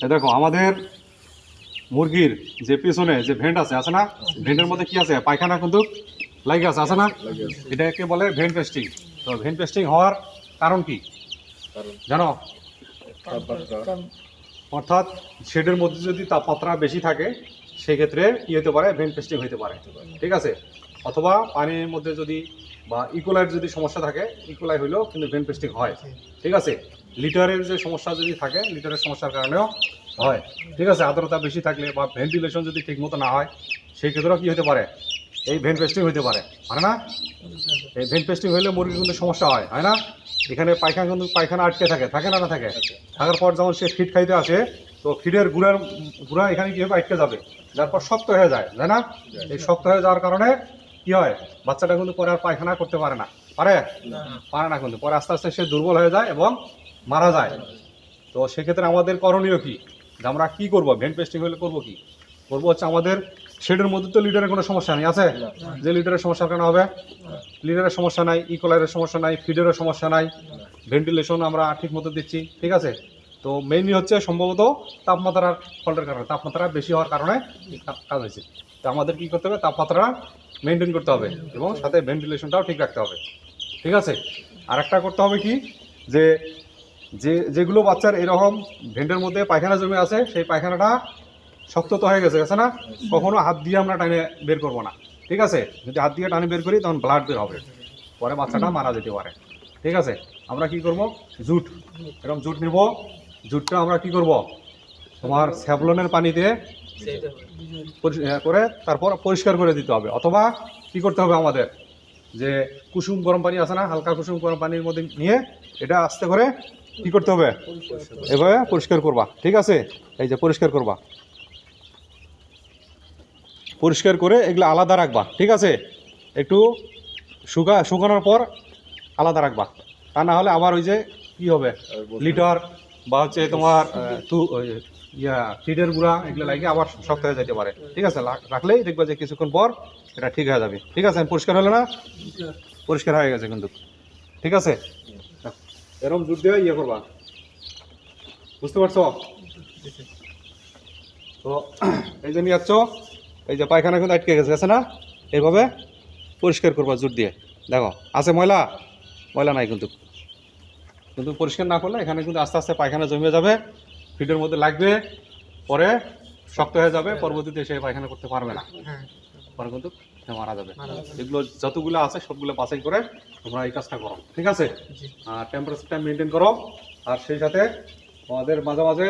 এই দেখো আমাদের মুরগির যে পিছনে যে ভেন্ট আছে না, ভেন্টের মধ্যে কি আছে, পায়খানা কিন্তু লাগে আছে না, এটাকে বলে ভেন্ট পেস্টিং। তো ভেন্ট পেস্টিং হওয়ার কারণ কি জানো? অর্থাৎ শেডের মধ্যে যদি তাপমাত্রা বেশি থাকে সেক্ষেত্রে কি হতে পারে, ভেন্ট পেস্টিং হতে পারে, ঠিক আছে। অথবা পানির মধ্যে যদি বা ইকোলাইয়ের যদি সমস্যা থাকে, ইকোলাই হইলেও কিন্তু ভেন্ট পেস্টিং হয়, ঠিক আছে। লিটারের যে সমস্যা যদি থাকে, লিটারের সমস্যার কারণেও হয়, ঠিক আছে। আর্দ্রতা বেশি থাকলে বা ভেন্টিলেশন যদি ঠিকমতো না হয় সেই ক্ষেত্রেও কি হতে পারে, এই ভেন্ট পেস্টিং হতে পারে, মানে না? এই ভেন্ট পেস্টিং হলে মুরগির কিন্তু সমস্যা হয় না? এখানে পায়খানা কিন্তু পায়খানা আটকে থাকে না থাকে, থাকার পর যখন সে ফিড খাইতে আসে তো ফিডের গুঁড়া এখানে কি হবে, আটকে যাবে, যার পর শক্ত হয়ে যায়, তাই না? এই শক্ত হয়ে যাওয়ার কারণে কি হয়, বাচ্চাটা কিন্তু পরে আর পায়খানা করতে পারে না, পারে না কিন্তু পরে আস্তে আস্তে সে দুর্বল হয়ে যায় এবং মারা যায়। তো সেক্ষেত্রে আমাদের করণীয় কি, যে আমরা কি করবো, ভেন্ট পেস্টিং হলে করবো কি, করবো হচ্ছে আমাদের শেডের মধ্যে তো লিটারের কোনো সমস্যা নেই, আছে যে লিটারের সমস্যার কারণে হবে, লিটারের সমস্যা নাই, ইকোলাইয়ের সমস্যা নাই, ফিডেরও সমস্যা নাই, ভেন্টিলেশন আমরা ঠিক মতো দিচ্ছি, ঠিক আছে। তো মেইনলি হচ্ছে সম্ভবত তাপমাত্রার ফল্টের কারণে, তাপমাত্রা বেশি হওয়ার কারণে কাজ হয়েছে। তো আমাদের কি করতে হবে, তাপমাত্রা মেনটেন করতে হবে এবং সাথে ভেন্টিলেশনটাও ঠিক রাখতে হবে, ঠিক আছে। আর একটা করতে হবে কি, যে যেগুলো বাচ্চার এরকম ভেন্টের মধ্যে পায়খানা জমে আছে, সেই পায়খানাটা শক্ত তো হয়ে গেছে না, কখনো হাত দিয়ে আমরা টানে বের করবো না, ঠিক আছে। যদি হাত দিয়ে টানে বের করি তখন ব্লাড বের হবে, পরে বাচ্চাটা মারা যেতে পারে, ঠিক আছে। আমরা কি করব, জুট, এরকম জুট নিব, জুটটা আমরা কি করব, তোমার স্যাভলনের পানিতে করে তারপর পরিষ্কার করে দিতে হবে। অথবা কি করতে হবে আমাদের, যে কুসুম গরম পানি আছে না, হালকা কুসুম গরম পানির মধ্যে নিয়ে এটা আস্তে করে কি করতে হবে, এভাবে পরিষ্কার করবা, ঠিক আছে। এই যে পরিষ্কার করবা, পরিষ্কার করে এগুলো আলাদা রাখবা, ঠিক আছে। একটু শুকানোর পর আলাদা রাখবা, তা না হলে আবার ওই যে কি হবে, লিটার বা হচ্ছে তোমার ফিডের গুঁড়া এগুলো লাগে আবার শক্ত হয়ে যেতে পারে, ঠিক আছে। রাখলেই দেখবা যে কিছুক্ষণ পর এটা ঠিক হয়ে যাবে, ঠিক আছে। পরিষ্কার হলো না, পরিষ্কার হয়ে গেছে কিন্তু, ঠিক আছে। এরকম জুট দিয়ে ইয়ে করবা, বুঝতে পারছো? তো এই যে নিয়ে যাচ্ছ, এই যে পায়খানা কিন্তু আটকে গেছে না, এইভাবে পরিষ্কার করবা জুট দিয়ে। দেখো আছে ময়লা, ময়লা নাই কিন্তু, কিন্তু পরিষ্কার না করলে এখানে কিন্তু আস্তে আস্তে পায়খানা জমে যাবে, ফিডের মধ্যে লাগবে, পরে শক্ত হয়ে যাবে, পরবর্তীতে সে পায়খানা করতে পারবে না, পরে কিন্তু মারা যাবে। এগুলো যতগুলো আছে সবগুলো বাছাই করে তোমরা এই কাজটা করো, ঠিক আছে। আর টেম্পারেচারটা মেনটেন করো, আর সেই সাথে আমাদের মাঝে মাঝে